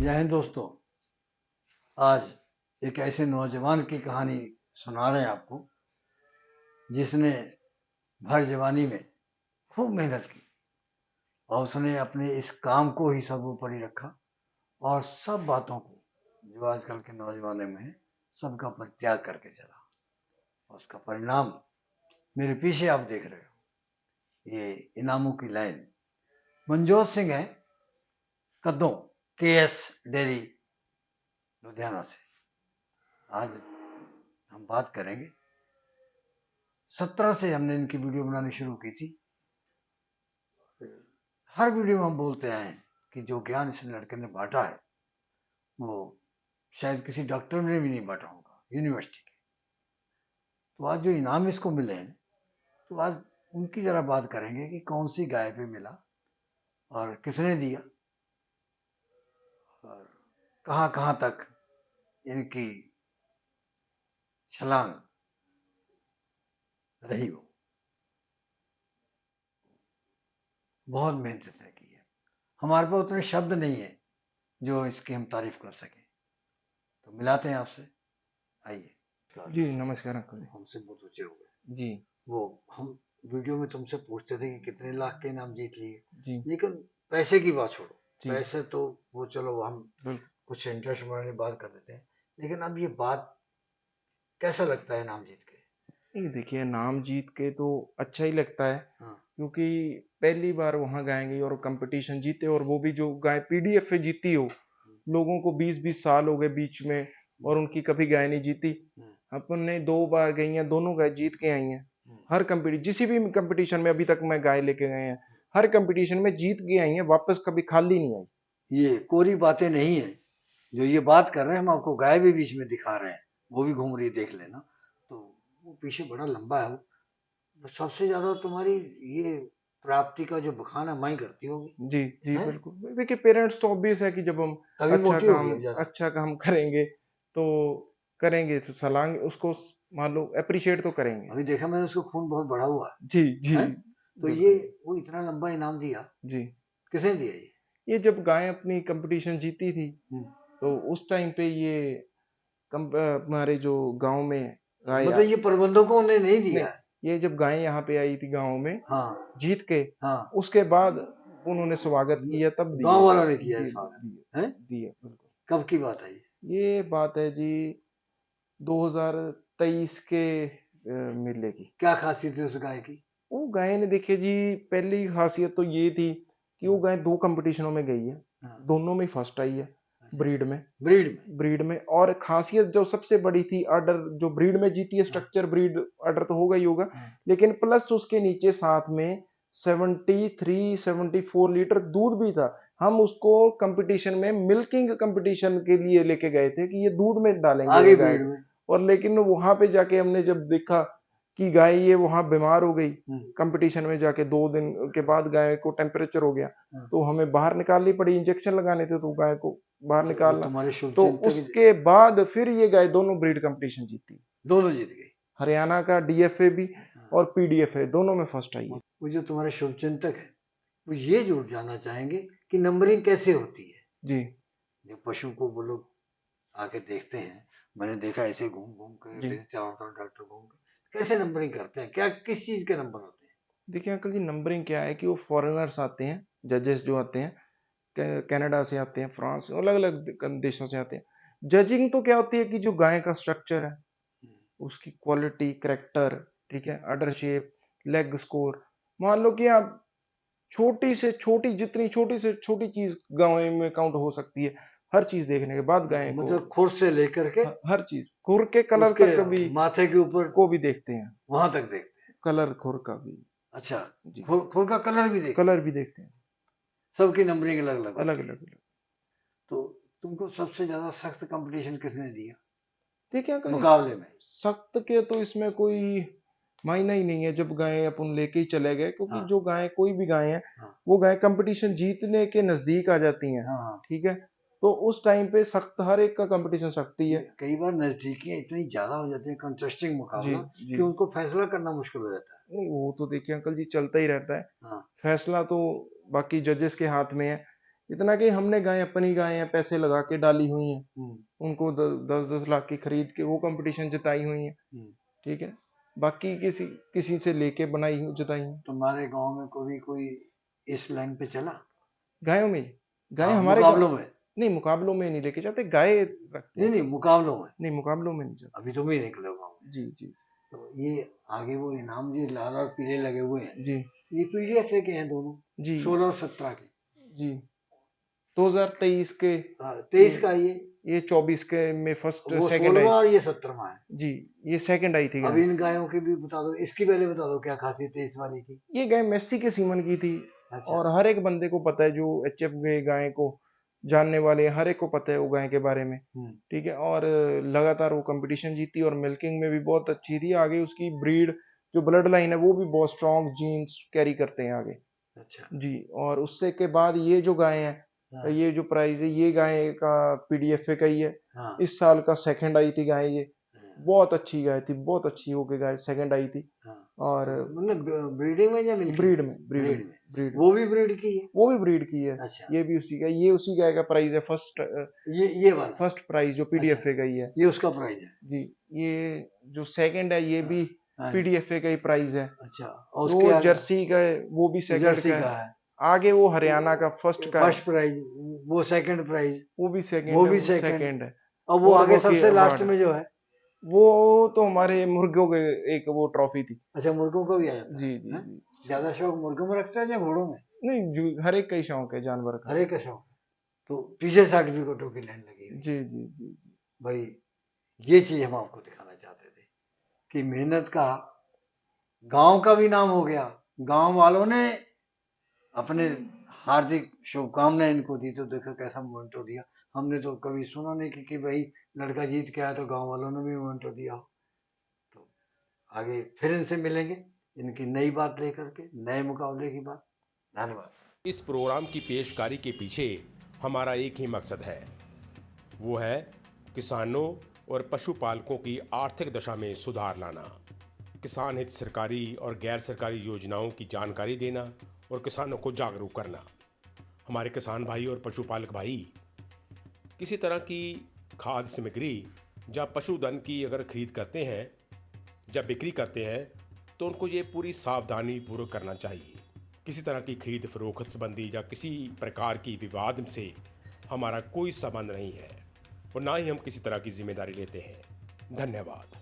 जय हिंद दोस्तों। आज एक ऐसे नौजवान की कहानी सुना रहे हैं आपको, जिसने भर जवानी में खूब मेहनत की और उसने अपने इस काम को ही सर्वोपरि रखा और सब बातों को जो आजकल के नौजवानों में है सबका परित्याग करके चला। और उसका परिणाम मेरे पीछे आप देख रहे हो, ये इनामों की लाइन। मनजोत सिंह है, कद्दों, KS डेयरी, लुधियाना से। आज हम बात करेंगे, 17 से हमने इनकी वीडियो बनानी शुरू की थी। हर वीडियो में हम बोलते आए हैं कि जो ज्ञान इस लड़के ने बांटा है वो शायद किसी डॉक्टर ने भी नहीं बांटा होगा, यूनिवर्सिटी के। तो आज जो इनाम इसको मिले हैं, तो आज उनकी जरा बात करेंगे कि कौन सी गाय पे मिला और किसने दिया और कहाँ कहाँ तक इनकी छलांग रही। वो बहुत मेहनत इसने की है, हमारे पास उतने शब्द नहीं है जो इसकी हम तारीफ कर सकें। तो मिलाते हैं आपसे, आइए। जी, नमस्कार अंकल जी। हमसे बहुत ऊंचे हो गए। जी, वो हम वीडियो में तुमसे पूछते थे कि कितने लाख के इनाम जीत लिए, जी, लेकिन पैसे की बात छोड़ो। जी, पैसे तो वो चलो हम बिल्कुल। कुछ इंटरेस्ट बनाने बात कर देते हैं, लेकिन अब ये बात कैसा लगता है इनाम जीत के? नहीं देखिए, नाम जीत के तो अच्छा ही लगता है, हाँ। क्योंकि पहली बार वहाँ गाय गई और कंपटीशन जीते, और वो भी जो गाय पीडीएफ पे जीती हो। हम्म, लोगों को 20-20 साल हो गए बीच में, और उनकी कभी गाय नहीं जीती। हम्म, अपन ने 2 बार गई हैं, दोनों गाय जीत के आई हैं। हम्म, हर कंपटी जिसी भी कंपटीशन में अभी तक मैं गाय लेके गए हैं, हर कंपटीशन में जीत के आई हैं, वापस कभी खाली नहीं आई। ये कोरी बातें नहीं है जो ये बात कर रहे हैं। हम आपको गाय भी बीच में दिखा रहे हैं, वो भी घूम रही है, देख लेना। तो वो पीछे बड़ा लंबा है वो। सबसे ज्यादा तुम्हारी ये प्राप्ति का जो बखान है माई करती होगी, जी, जी, है? बिल्कुल। देखिए, पेरेंट्स तो ऑब्वियस है कि जब हम तभी अच्छा मोटी होगी काम अब ज्यादा। अच्छा काम करेंगे, तो करेंगे तो सलाह उसको मान लो एप्रिशिएट तो करेंगे। अभी देखा मैंने, उसका खून बहुत बढ़ा हुआ जी, जी, है, हैं? तो ये बिल्कुल। वो इतना लंबा इनाम दिया, जी, किसने दिया ये? ये जब गाय अपनी कंपटीशन जीती थी, हम्म, तो उस टाइम पे ये हमारे जो गांव में गाय मतलब ये प्रबंधकों ने नहीं दिया नहीं, है? ये जब गाय यहाँ पे आई थी गांव में हाँ, जीत के, हाँ। उसके बाद उन्होंने स्वागत किया, तब दिए। गांव वालों ने किया है दिए, स्वागत, दिए, है? दिए, बिल्कुल। कब की बात है ये? ये बात है जी 2023 के मेले की। क्या खासियत है उस गाय की? वो गाय ने देखिए जी, पहली खासियत तो ये थी कि वो हम्म, गाय 2 कंपटीशनों में गई है, हाँ। दोनों में फर्स्ट आई है। अच्छा। ब्रीड में, ब्रीड में? ब्रीड में और खासियत जो सबसे बड़ी थी, ऑर्डर जो ब्रीड में जीती है, हाँ, स्ट्रक्चर ब्रीड ऑर्डर तो होगा ही होगा, हाँ। लेकिन प्लस उसके नीचे साथ में 73-74 लीटर दूध भी था। हम उसको कंपटीशन में मिल्किंग कंपटीशन के लिए लेके गए थे कि ये दूध में आ डालेंगे गई ये गाय ब्रीड को। में? और लेकिन वहां पे जाके हमने जब देखा कि गाय ये वहां बीमार हो गई, हम्म, कंपटीशन में जाके 2 दिन के बाद गाय को टेम्परेचर हो गया, हाँ। तो हमें बाहर निकालनी पड़ी, इंजेक्शन लगाने थे तो गाय को बाहर अच्छा, वो निकालना। तुम्हारे शुभ तो चिंतक उसके बाद फिर ये गाय दोनों ब्रीड कंपटीशन जीती, दोनों जीत गई। हरियाणा का डीएफए भी हाँ। और पीडीएफए दोनों में फर्स्ट आई है। वो जो तुम्हारे शुभ चिंतक है, वो ये जरूर जानना चाहेंगे कि नंबरिंग कैसे होती है। जी, जो पशु को वो लोग आके देखते हैं, मैंने देखा ऐसे घूम घूम के जी। फिर चारों तरफ डॉक्टर घूम के कैसे नंबरिंग करते हैं, क्या किस चीज के नंबर होते हैं? देखिए अंकल जी, नंबरिंग क्या है कि वो फॉरेनर्स आते हैं, जजेस जो आते हैं, कनाडा से आते हैं, फ्रांस, अलग अलग देशों से आते हैं। जजिंग तो क्या होती है कि जो गाय का स्ट्रक्चर है, हम्म, उसकी क्वालिटी, करेक्टर, ठीक है, अडर शेप, लेग स्कोर। मान लो कि आप छोटी से छोटी, जितनी छोटी से छोटी चीज गाँव में काउंट हो सकती है, हर चीज देखने के बाद गाय को मतलब खुर से लेकर के हर चीज, खुर के कलर उसके तक भी माथे के ऊपर को भी देखते हैं, वहां तक देखते हैं? कलर खुर का भी। अच्छा, जी, खुर खुर का कलर भी देखते कलर हैं? भी देखते हैं, सबकी नंबरिंग अलग अलग अलग होती है। अलग अलग। तो तुमको सबसे ज्यादा सख्त कंपटीशन किसने दिया देखिए अंकल जी, मुकाबले में? सख्त के तो इसमें कोई मायना ही नहीं है, जब गाय अपन लेके ही चले गए, क्योंकि हाँ, जो गाय कोई भी गाय है, हाँ, वो गाय कंपटीशन जीतने के नजदीक आ जाती हैं, हाँ, हाँ। ठीक है। तो उस टाइम पे सख्त, हर एक का कंपटीशन सख्ती है। कई बार नजदीकियां इतनी ज्यादा हो जाती है, कंट्रास्टिंग जी, मुकाबला, जी। कि उनको फैसला करना मुश्किल हो जाता है। नहीं, वो तो देखिए अंकल जी चलता ही रहता है। हाँ। फैसला तो बाकी जजेस के हाथ में है इतना कि हमने गाय अपनी गाय हैं पैसे लगा के डाली हुई हैं, हम्म, उनको 10-10 लाख की खरीद के वो कंपटीशन जिताई हुई हैं, हम्म। ठीक है। बाकी किसी किसी से लेके बनाई हुई जिताई हैं। तुम्हारे गांव में कोई इस लाइन पे चला? गायों में गाय हाँ, हमारे मुकाबलों में। नहीं, मुकाबलों में नहीं लेके जाते, गाय रखते नहीं हैं। नहीं, मुकाबलों में। नहीं, मुकाबलों में नहीं जाते। अभी तुम ही निकले हो गाँव में। जी जी तो ये आगे वो इनाम जो लाल और पीले लगे हुए हैं, जी ये पीडीएफ के हैं दोनों, जी 16 और 17 के। जी 2023 के। हाँ, 23 का ये 24 के में फर्स्ट वो सेकंड 16वां आई। और ये 17वां है। जी, ये सेकंड आई थी अब गाय। इन गायों की भी बता दो, इसकी पहले बता दो क्या खासियत है इस वाली की। ये गाय मेस्सी के सीमन की थी। अच्छा। और हर एक बंदे को पता है, जो एचएफ गाय को जानने वाले हर एक को पता है वो गाय के बारे में, ठीक है। और लगातार वो कंपटीशन जीती और मिल्किंग में भी बहुत अच्छी थी। आगे उसकी ब्रीड जो ब्लड लाइन है वो भी बहुत स्ट्रॉन्ग जीन्स कैरी करते हैं आगे। अच्छा। जी, और उससे के बाद ये जो गाय है, हाँ, ये जो प्राइस है, ये गाय का पीडीएफए का ही है। हाँ, इस साल का सेकंड आई थी गाय ये। हाँ, बहुत अच्छी गाय थी, बहुत अच्छी होके गाय सेकंड आई थी। हाँ। और मतलब ब्रीडिंग में या मिल्किंग? ब्रीड में ब्रीड में। ब्रीड वो भी ब्रीड की है? वो भी ब्रीड की है। अच्छा। ये भी उसी का, ये उसी गाय का प्राइस है फर्स्ट। ये वाला फर्स्ट प्राइस जो अच्छा, पीडीएफए का ही है। ये उसका प्राइस है। जी, ये जो सेकंड है ये भी हाँ, पीडीएफए का ही प्राइस है। अच्छा। और वो उसके आगे जर्सी का है, वो भी सेकंड जर्सी का का है। है। आगे वो हरियाणा का फर्स्ट का है, फर्स्ट प्राइज, वो सेकंड प्राइज, वो भी सेकंड वो है, भी वो सेकंड। सेकंड है। और वो और आगे की सबसे लास्ट अवार्ड है। में जो है, वो तो हमारे मुर्गों के एक वो ट्रॉफी थी। अच्छा, मुर्गों को भी आ जाता जी है? जी हैं? जी। ज्यादा शौक मुर्गों में रखता है या घोड़ों में? नहीं, जो हर एक का ही शौक है जानवर का। हर एक का शौक है। तो पीछे सर्टिफिकेटों की लाइन लगी हुई है। जी जी जी जी। भाई, ये चीज हम आपको दिखाना चाहते थे कि मेहनत का गांव का भी नाम हो गया। गांव वालों ने अपने हार्दिक शुभकामनाएं इनको दी, तो देखो कैसा मोमेंटो दिया। हमने तो कभी सुना नहीं कि भाई लड़का जीत के आया तो गांव वालों ने भी मोमेंटो दिया हो। तो आगे फिर इनसे मिलेंगे, इनकी नई बात लेकर के, नए मुकाबले की बात। धन्यवाद। इस प्रोग्राम की पेशकारी के पीछे हमारा एक ही मकसद है, वो है किसानों और पशुपालकों की आर्थिक दशा में सुधार लाना, किसान हित सरकारी और गैर सरकारी योजनाओं की जानकारी देना और किसानों को जागरूक करना। हमारे किसान भाई और पशुपालक भाई किसी तरह की खाद्य सामग्री या पशुधन की अगर खरीद करते हैं या बिक्री करते हैं तो उनको ये पूरी सावधानी पूर्वक करना चाहिए। किसी तरह की खरीद फरोख्त संबंधी या किसी प्रकार की विवाद से हमारा कोई संबंध नहीं है और ना ही हम किसी तरह की जिम्मेदारी लेते हैं। धन्यवाद।